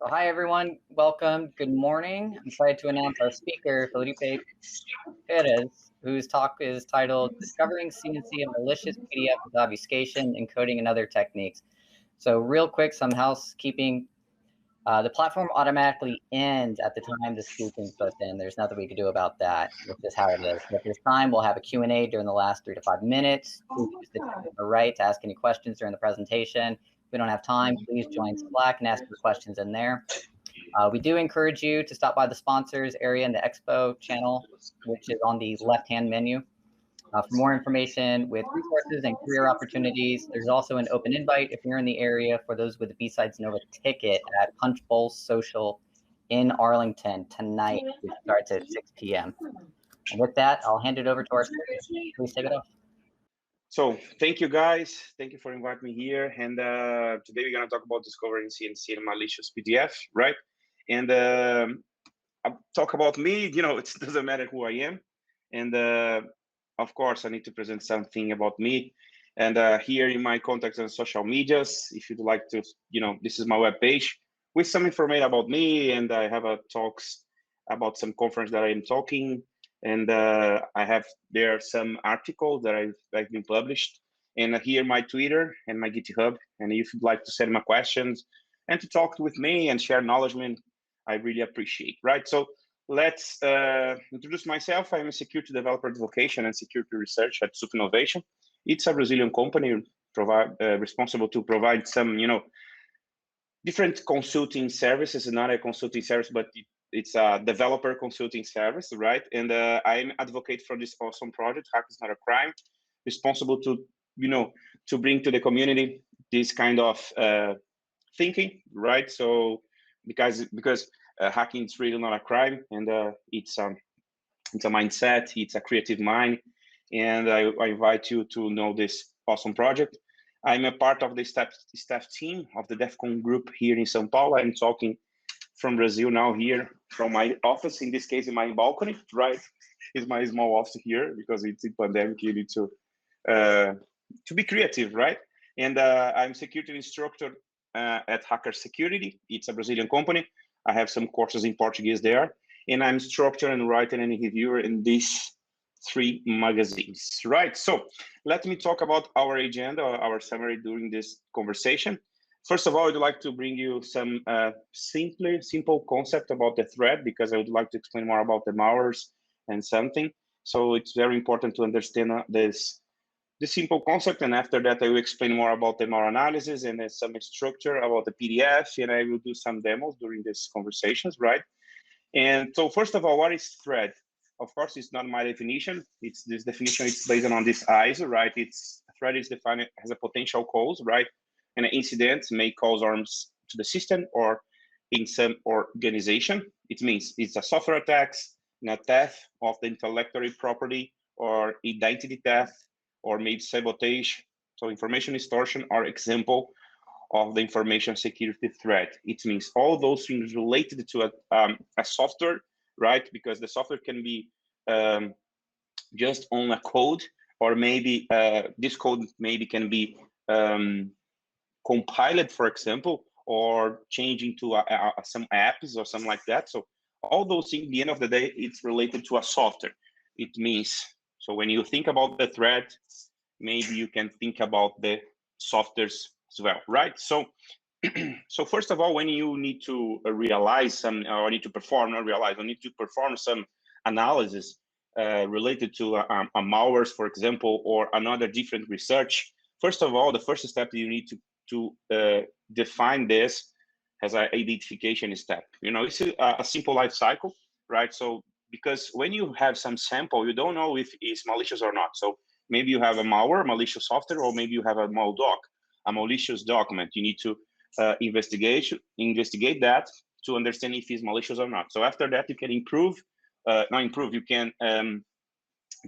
So hi everyone, welcome, good morning. I'm excited to announce our speaker, Filipi Pires, whose talk is titled Discovering CNC and Malicious PDF with Obfuscation, Encoding and Other Techniques. So real quick, some housekeeping. The platform automatically ends at the time the speaking puts in. There's nothing we can do about that. It's just how it is. At this time, we'll have a Q&A during the last 3 to 5 minutes. Please use the chat on the right to ask any questions during the presentation. If we don't have time, please join Slack and ask your questions in there. We do encourage you to stop by the sponsors area in the Expo channel, which is on the left-hand menu. For more information with resources and career opportunities, there's also an open invite if you're in the area for those with a BSidesNoVA ticket at Punch Bowl Social in Arlington tonight, which starts at 6 p.m. And with that, I'll hand it over to our speaker. Please take it off. So thank you guys. Thank you for inviting me here. And today we're going to talk about discovering CNC and malicious PDF, right? And I'll talk about me. It doesn't matter who I am. And of course, I need to present something about me. And here in my contacts on social medias, if you'd like to, this is my webpage with some information about me. And I have talks about some conference that I am talking. And I have there some articles that I've been published. And here my Twitter and my GitHub. And if you'd like to send my questions and to talk with me and share knowledge, I really appreciate, right? So let's introduce myself. I'm a security developer advocation and security research at SupInnovation. It's a Brazilian company responsible to provide some, different consulting services. Not a consulting service, but it's a developer consulting service, right? And I'm advocate for this awesome project, Hack is Not a Crime, responsible to, to bring to the community this kind of thinking, right? So because hacking is really not a crime, and it's a mindset, it's a creative mind, and I invite you to know this awesome project. I'm a part of the staff team of the DEFCON group here in São Paulo. I'm talking from Brazil now here from my office, in this case in my balcony, right? It's my small office here because it's a pandemic, you need to be creative, right? And I'm security instructor at Hacker Security. It's a Brazilian company. I have some courses in Portuguese there, and I'm instructor and writer and reviewer in these 3 magazines, right? So let me talk about our agenda, our summary during this conversation. First of all, I'd like to bring you some simple concept about the threat, because I would like to explain more about the malwares and something. So it's very important to understand this simple concept, and after that, I will explain more about the malware analysis and then some structure about the PDF, and I will do some demos during these conversations, right? And so first of all, what is threat? Of course, it's not my definition. It's this definition. It's based on this ISO, right? It's threat is defined as a potential cause, right? And an incident may cause harms to the system or in some organization. It means it's a software attack, not theft of the intellectual property, or identity theft, or maybe sabotage. So information distortion are example of the information security threat. It means all those things related to a software, right? Because the software can be just on a code, or maybe this code maybe can be compiled, for example, or changing to some apps or something like that. So all those things, at the end of the day, it's related to a software. It means, so when you think about the threat, maybe you can think about the softwares as well, right? So, so first of all, when you need to realize some, or need to perform, not realize, or need to perform some analysis related to a malwares, for example, or another different research, first of all, the first step you need to define this as an identification step. It's a simple life cycle, right? So because when you have some sample, you don't know if it's malicious or not. So maybe you have a malware, malicious software, or maybe you have a maldoc, a malicious document. You need to investigate that to understand if it's malicious or not. So after that, you can you can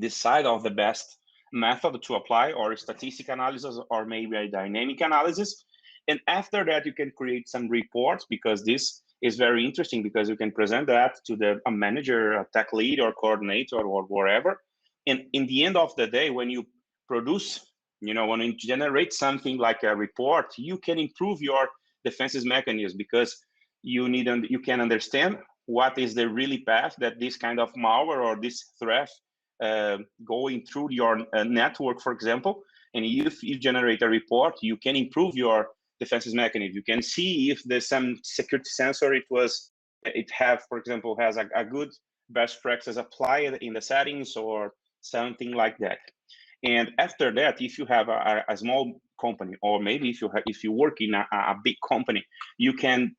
decide on the best method to apply, or statistic analysis, or maybe a dynamic analysis. And after that, you can create some reports, because this is very interesting, because you can present that to a manager, a tech lead, or coordinator, or wherever. And in the end of the day, when you produce, when you generate something like a report, you can improve your defenses mechanism, because you can understand what is the really path that this kind of malware or this threat going through your network, for example. And if you generate a report, you can improve your defenses mechanism. You can see if there's some security sensor for example, has a good best practice applied in the settings or something like that. And after that, if you have a small company, or maybe if you work in a big company, you can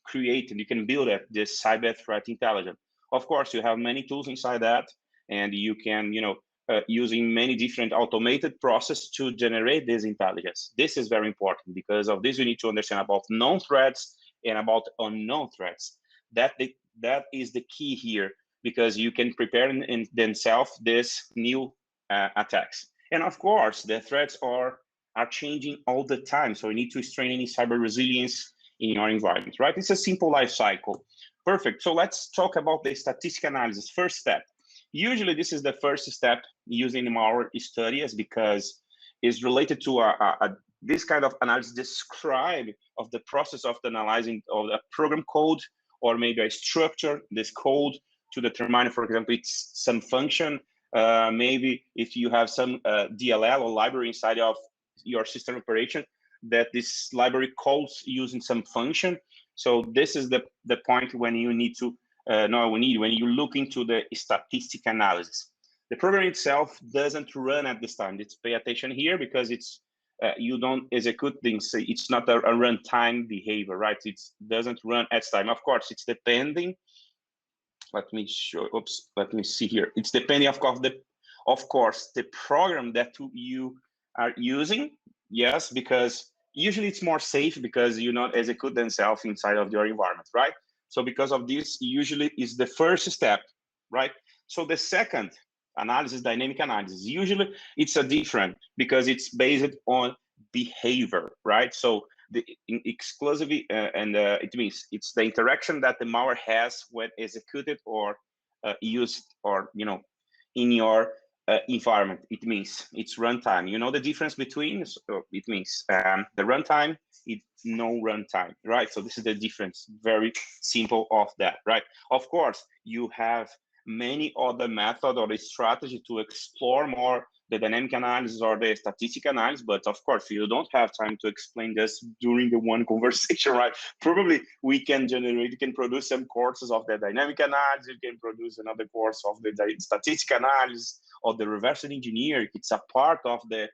create and you can build this cyber threat intelligence. Of course, you have many tools inside that, and you can, using many different automated processes to generate this intelligence. This is very important. Because of this, you need to understand about known threats and about unknown threats. That is the key here, because you can prepare in themselves this new attacks. And of course, the threats are changing all the time. So you need to strengthen cyber resilience in your environment, right? It's a simple life cycle. Perfect. So let's talk about the statistical analysis. First step. Usually this is the first step using malware studies, because it's related to this kind of analysis describe of the process of the analyzing of the program code, or maybe a structure, this code to determine, for example, it's some function. Maybe if you have some DLL or library inside of your system operation, that this library calls using some function. So this is the point when you need to when you look into the statistic analysis. The program itself doesn't run at this time. Let's pay attention here, because it's you don't execute things. It's not a runtime behavior, right? It doesn't run at time. Of course, it's depending. Let me show. Oops. Let me see here. It's depending, of course, the program that you are using. Yes, because usually it's more safe, because you not execute themselves inside of your environment, right? So because of this, usually is the first step, right? So the second analysis, dynamic analysis, usually it's a different, because it's based on behavior, right? So the exclusively it means it's the interaction that the malware has when executed or used, or in your environment. It means it's runtime. You know the difference between, so it means the runtime, it's no runtime, right? So this is the difference, very simple of that, right? Of course, you have many other methods or a strategy to explore more the dynamic analysis or the statistical analysis, but of course, you don't have time to explain this during the one conversation, right? Probably we can produce some courses of the dynamic analysis, you can produce another course of the statistical analysis, or the reverse engineer. It's a part of the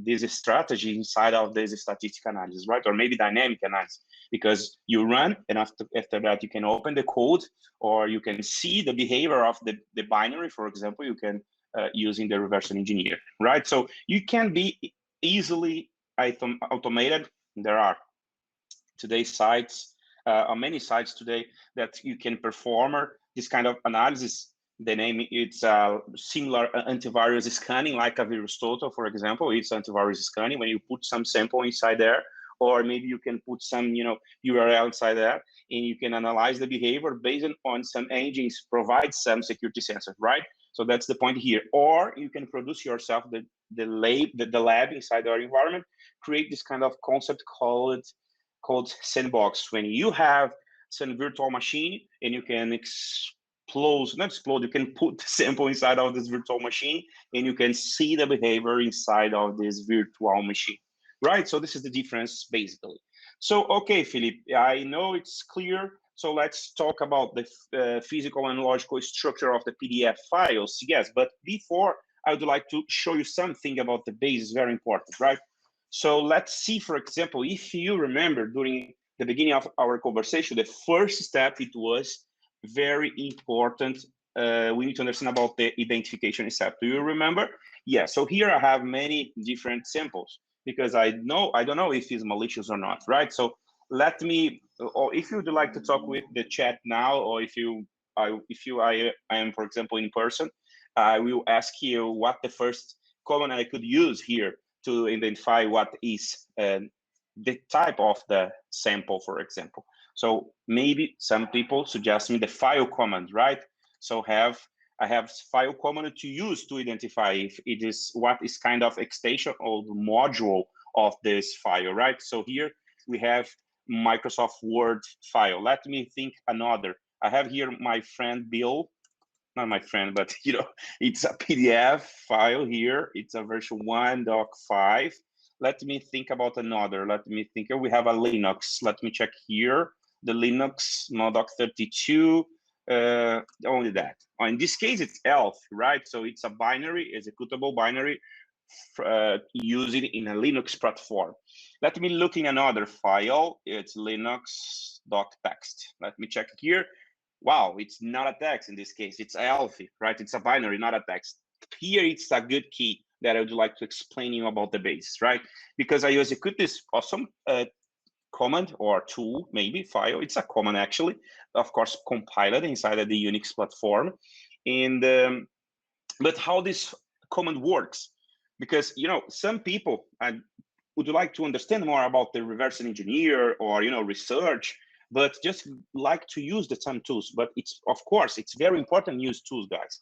this strategy inside of this statistical analysis, right? Or maybe dynamic analysis, because you run, and after that you can open the code, or you can see the behavior of the binary, for example. You can using the reverse engineer, right? So you can be easily automated. There are today sites, many sites today that you can perform this kind of analysis. The name, it's similar antivirus scanning, like a VirusTotal, for example. It's antivirus scanning when you put some sample inside there, or maybe you can put some URL inside there, and you can analyze the behavior based on some engines, provide some security sensors, right? So that's the point here. Or you can produce yourself the lab inside our environment, create this kind of concept called sandbox. When you have some virtual machine, and you can you can put the sample inside of this virtual machine, and you can see the behavior inside of this virtual machine, right? So this is the difference, basically. So, okay, Filipi, I know it's clear. So let's talk about the physical and logical structure of the PDF files. Yes, but before, I would like to show you something about the base. Is very important, right? So let's see, for example, if you remember during the beginning of our conversation, the first step, it was very important. We need to understand about the identification step. Do you remember? Yeah, so here I have many different samples, because I don't know if it's malicious or not, right? So let me, or if you'd like to talk with the chat now, or if I am, for example, in person, I will ask you what the first command I could use here to identify what is the type of the sample, for example. So maybe some people suggest me the file command, right? So I have file command to use to identify if it is what is kind of extension or module of this file, right? So here we have Microsoft Word file. Let me think another. I have here my friend Bill, not my friend, but you know, it's a PDF file here. It's a version 1.5. Let me think about another. Let me think. We have a Linux. Let me check here. The Linux, no doc32. Only that. In this case, it's ELF, right? So it's a binary, executable binary used in a Linux platform. Let me look in another file. It's Linux doc.text. Let me check here. Wow, it's not a text in this case. It's ELF, right? It's a binary, not a text. Here, it's a good key that I would like to explain you about the base, right? Because I execute this awesome command or tool, maybe file. It's a command actually, of course, compiled inside of the Unix platform. And but how this command works? Because you know, some people would like to understand more about the reverse engineer or research, but just like to use the same tools. But it's, of course, it's very important to use tools, guys.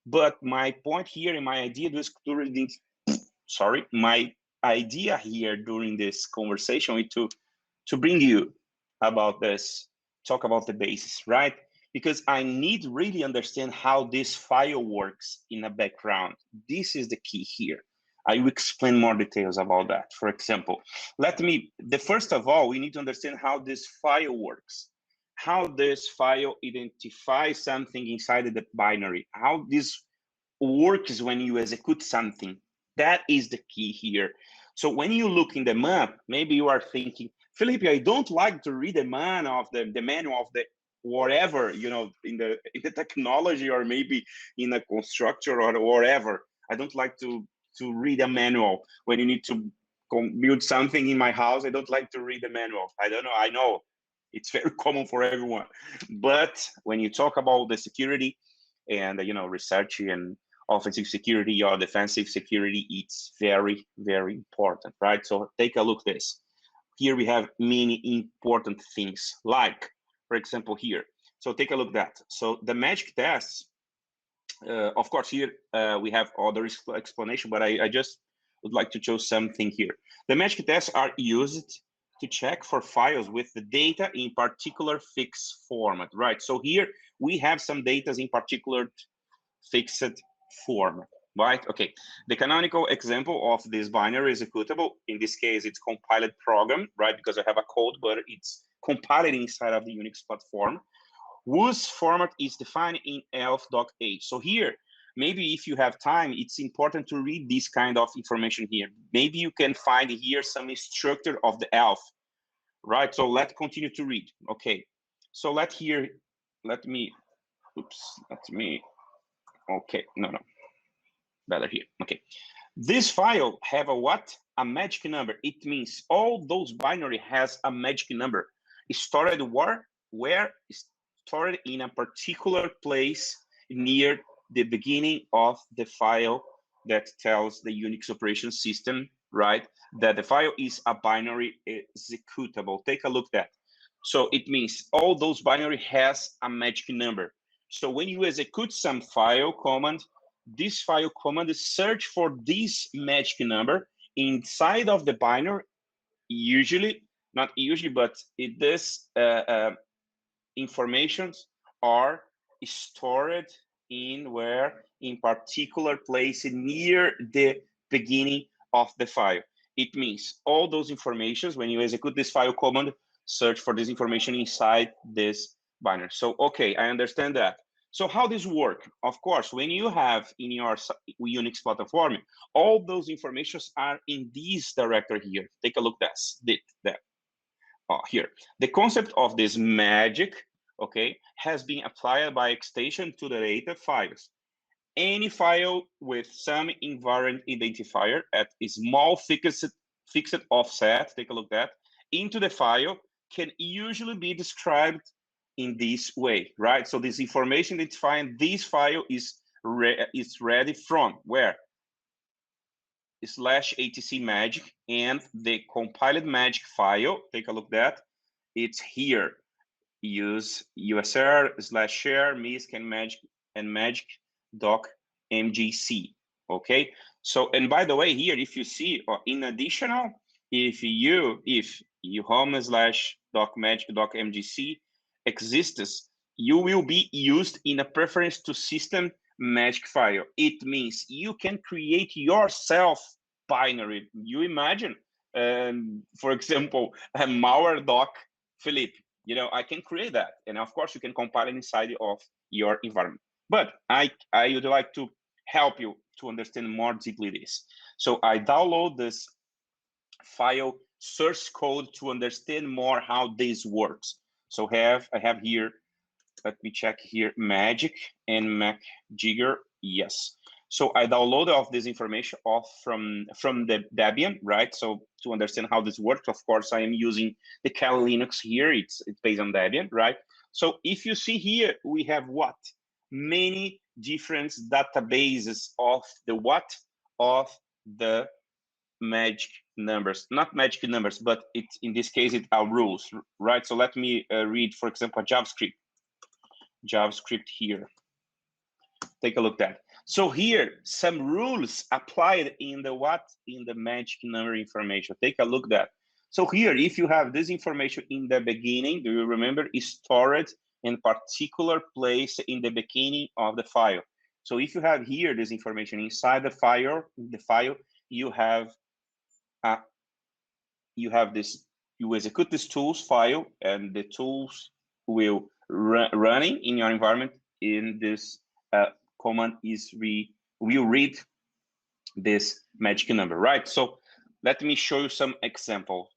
But my point here and my idea during sorry, my idea here during this conversation is to bring you about this, talk about the basis, right? Because I need really understand how this file works in the background. This is the key here. I will explain more details about that. For example, first of all, we need to understand how this file works, how this file identifies something inside of the binary, how this works when you execute something. That is the key here. So when you look in the map, maybe you are thinking, Filipi, I don't like to read the manual of the whatever, in the technology, or maybe in a constructor or whatever. I don't like to read a manual when you need to build something in my house. I don't like to read the manual. I don't know. I know it's very common for everyone. But when you talk about the security and research and offensive security or defensive security, it's very, very important, right? So take a look at this. Here we have many important things, like, for example, here. So take a look at that. So the magic tests, of course, here we have other explanation, but I just would like to show something here. The magic tests are used to check for files with the data in particular fixed format, right? So here we have some data in particular fixed format, right? Okay, the canonical example of this binary executable, in this case, it's compiled program, right? Because I have a code, but it's compiled inside of the Unix platform, whose format is defined in elf.h. So here, maybe if you have time, it's important to read this kind of information here. Maybe you can find here some structure of the elf, right? So let's continue to read. Okay, so okay, no, better here. Okay, this file have a what? A magic number. It means all those binary has a magic number. It's stored where? It's stored in a particular place near the beginning of the file that tells the Unix operation system, right, that the file is a binary executable. Take a look at that. So it means all those binary has a magic number. So when you execute some file command, this file command search for this magic number inside of the binary. Usually, not usually, but this informations are stored in particular place near the beginning of the file. It means all those informations, when you execute this file command, search for this information inside this binary. So, okay, I understand that. So how this work? Of course, when you have in your Unix platform, all those informations are in this directory here. Take a look at that. Here. The concept of this magic, okay, has been applied by extension to the data files. Any file with some invariant identifier at a small fixed offset, take a look at that, into the file can usually be described in this way, right? So this information identifying this file is ready from where? /etc magic, and the compiled magic file, take a look at that, it's here. Use usr/share misc and magic doc mgc. Okay, so, and by the way, here, if you see in additional, if home/doc/magic.mgc exists, you will be used in a preference to system magic file. It means you can create yourself binary. You imagine, for example, a malware doc Filipi. You know, I can create that, and of course you can compile it inside of your environment. But I would like to help you to understand more deeply this. So I download this file source code to understand more how this works. So I have here, let me check here, magic and Mac Jigger. Yes. So I downloaded all of this information off from the Debian, right? So to understand how this works, of course, I am using the Kali Linux here. It's based on Debian, right? So if you see here, we have what? Many different databases of the what? Of the magic numbers, not magic numbers, but in this case, it are rules, right? So let me read, for example, JavaScript here. Take a look at that. So here, some rules applied in the what? In the magic number information. Take a look at that. So here, if you have this information in the beginning, do you remember, is stored in particular place in the beginning of the file. So if you have here this information inside the file, you have this, you execute this tools file, and the tools will running in your environment. In this command will read this magic number, right? So let me show you some example.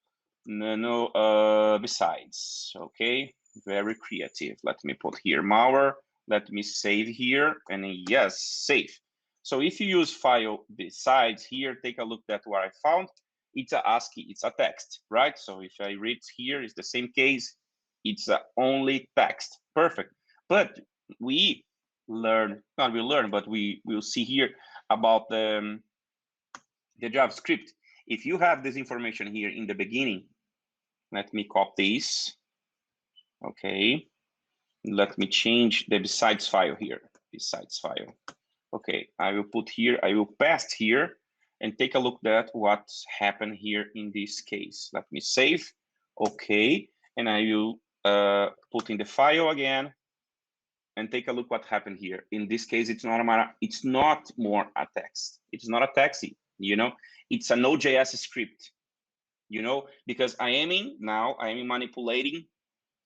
Besides, okay, very creative. Let me put here malware. Let me save here, and yes, save. So if you use file besides here, take a look at what I found. It's a ASCII, it's a text, right? So if I read here, it's the same case. It's only text, perfect. But we will see here about the JavaScript. If you have this information here in the beginning, let me copy this. Okay, let me change the besides file here. Besides file. Okay, I will put here. I will paste here, and take a look at what's happened here in this case. Let me save. Okay, and I will put in the file again, and take a look what happened here. In this case, it's not more a text. It's not a text. You know, it's a Node.js script. You know, because I am manipulating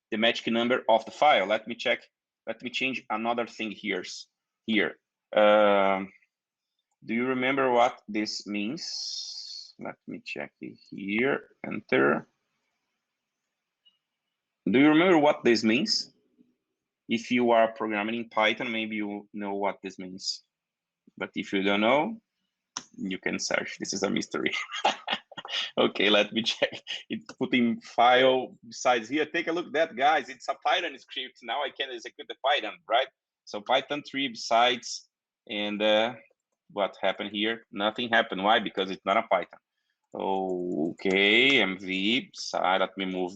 the magic number of the file. Let me check. Let me change another thing here. Do you remember what this means? Let me check it here. Enter. Do you remember what this means? If you are programming in Python, maybe you know what this means. But if you don't know, you can search. This is a mystery. Okay, let me check. It's putting file besides here. Take a look at that, guys. It's a Python script. Now I can execute the Python, right? So Python 3 besides, and what happened here? Nothing happened. Why? Because it's not a Python. Okay, MV side. Let me move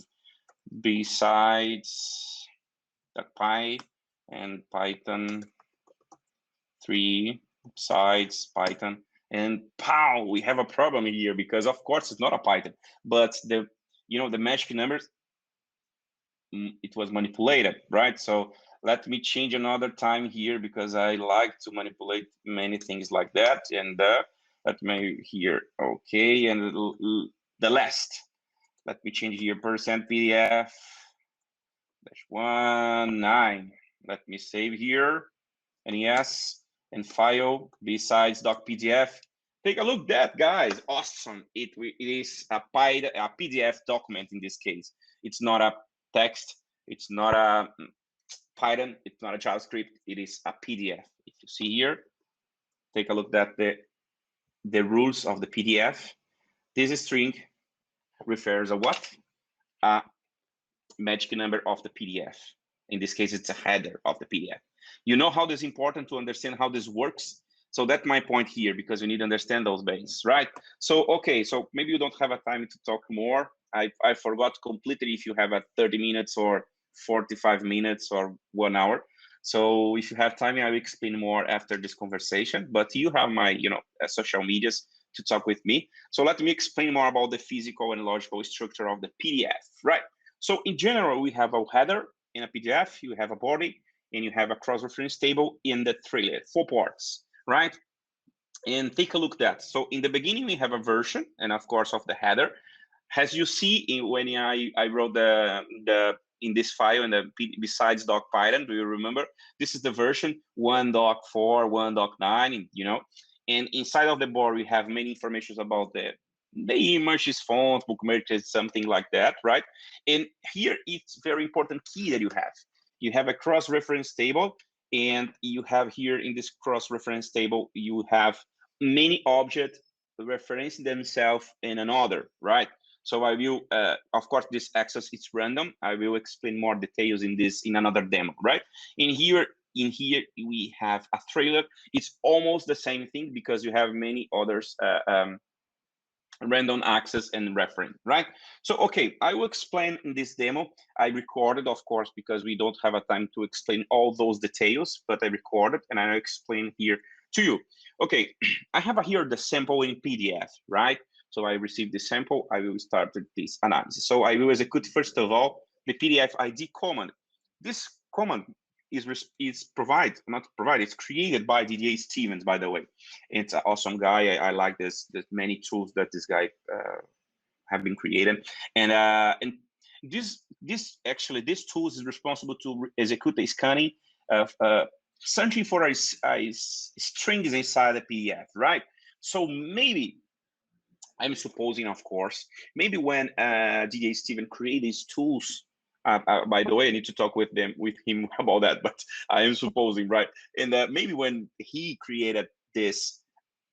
besides.py and Python 3 besides Python. And pow, we have a problem here, because of course it's not a Python, but the magic numbers, it was manipulated, right? So let me change another time here, because I like to manipulate many things like that. And let me here, okay, and the last, let me change here %PDF -19. Let me save here, and yes, and file besides .pdf. Take a look at that, guys. Awesome. It is a PDF document in this case. It's not a text. It's not a Python. It's not a JavaScript. It is a PDF. If you see here, take a look at the rules of the PDF. This string refers a what? A magic number of the PDF. In this case, it's a header of the PDF. You know how this is important to understand how this works? So that's my point here, because you need to understand those basics, right? So, okay, so maybe you don't have a time to talk more. I forgot completely if you have a 30 minutes or 45 minutes or 1 hour. So if you have time, I will explain more after this conversation. But you have my, social medias to talk with me. So let me explain more about the physical and logical structure of the PDF, right? So in general, we have a header in a PDF, you have a body, and you have a cross-reference table in the trailer, 4 parts, right? And take a look at that. So in the beginning, we have a version, and of course, of the header. As you see, when I wrote the in this file in the BSidesNoVA, do you remember? This is the version 1.4, 1.9, you know. And inside of the board, we have many informations about the image, is font, book merges, something like that, right? And here, it's very important key that you have. You have a cross-reference table, and you have here in this cross-reference table, you have many objects referencing themselves in another, right? So I will, of course, this access is random. I will explain more details in this in another demo, right? In here we have a trailer. It's almost the same thing because you have many others random access and reference, right? So, okay, I will explain in this demo. I recorded, of course, because we don't have a time to explain all those details, but I recorded and I'll explain here to you. Okay, I have here the sample in PDF, right? So I received the sample, I will start this analysis. So I will execute, first of all, the PDF ID command. This command is it's created by Didier Stevens, by the way. It's an awesome guy. I like this. There's many tools that this guy have been created, and this tool is responsible to execute the scanning of searching for a strings inside the PDF, right? So maybe I'm supposing, of course, maybe when DJ Steven created these tools. By the way, I need to talk with him about that, but I am supposing, right? And maybe when he created this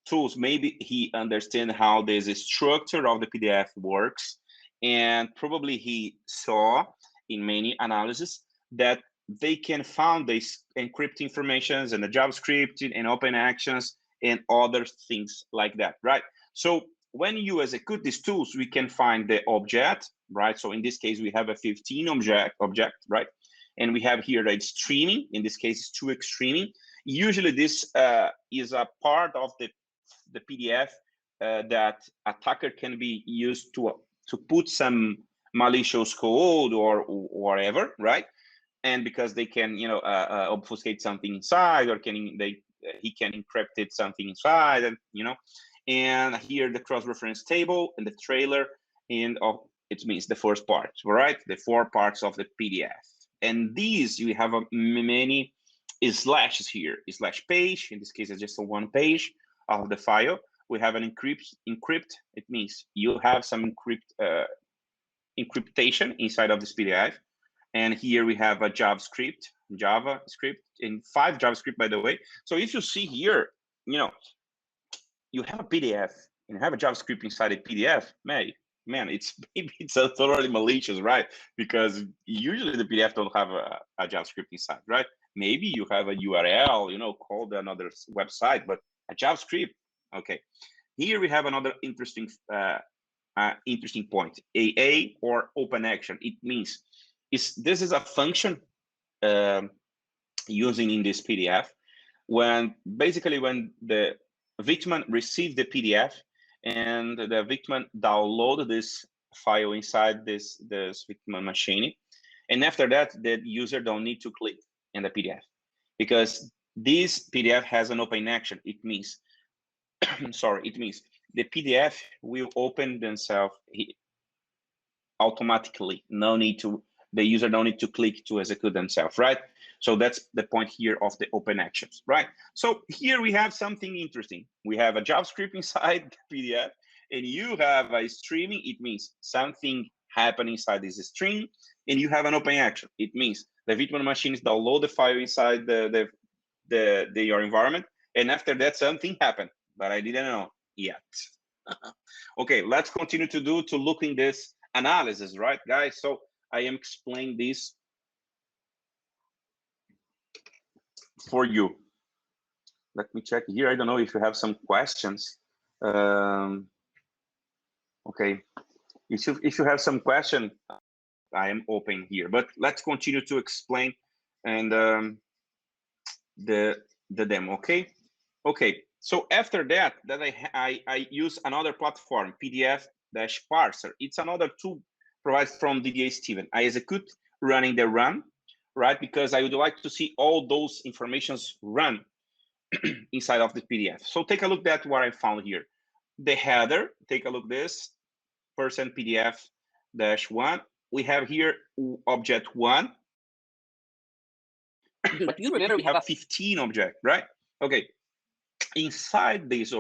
tools, maybe he understands how this structure of the PDF works, and probably he saw in many analysis that they can find these encrypt informations and the JavaScript and open actions and other things like that, right? So when you execute these tools, we can find the object, right? So in this case, we have a 15 object, right? And we have here the streaming. In this case, it's 2x streaming. Usually this is a part of the PDF that attacker can be used to put some malicious code or whatever, right? And because they can, you know, obfuscate something inside, or he can encrypt it something inside, and you know. And here the cross-reference table and the trailer, and it means the first part, right? The 4 parts of the PDF. And these, you have many slashes here. Slash page, in this case, it's just a 1 page of the file. We have an encrypt. It means you have some encryptation inside of this PDF. And here we have a JavaScript, and 5 JavaScript, by the way. So if you see here, you know, you have a PDF and have a JavaScript inside a PDF, man, it's a totally malicious, right? Because usually the PDF don't have a JavaScript inside, right? Maybe you have a URL, you know, called another website, but a JavaScript, okay. Here we have another interesting point, AA or open action. It means this is a function using in this PDF when the victim receives the PDF and the victim download this file inside this victim machine, and after that the user don't need to click in the PDF because this PDF has an open action. It means it means the PDF will open themselves automatically. The user don't need to click to execute themselves, right? So that's the point here of the open actions, right? So here we have something interesting. We have a JavaScript inside the PDF, and you have a streaming. It means something happening inside this string, and you have an open action. It means the virtual machines download the file inside your environment, and after that something happened, but I didn't know yet. Okay, let's continue to look in this analysis, right, guys? So I am explaining this for you. Let me check here. I don't know if you have some questions. Okay, if you have some question, I am open here. But let's continue to explain and the demo. Okay. So after that, I use another platform, PDF-parser. It's another tool provided from DDA Steven. I execute running the run, right? Because I would like to see all those informations run inside of the PDF. So take a look at what I found here. The header, take a look this, %PDF-1. We have here object 1. But you remember we have 15 object, right? Okay. Inside this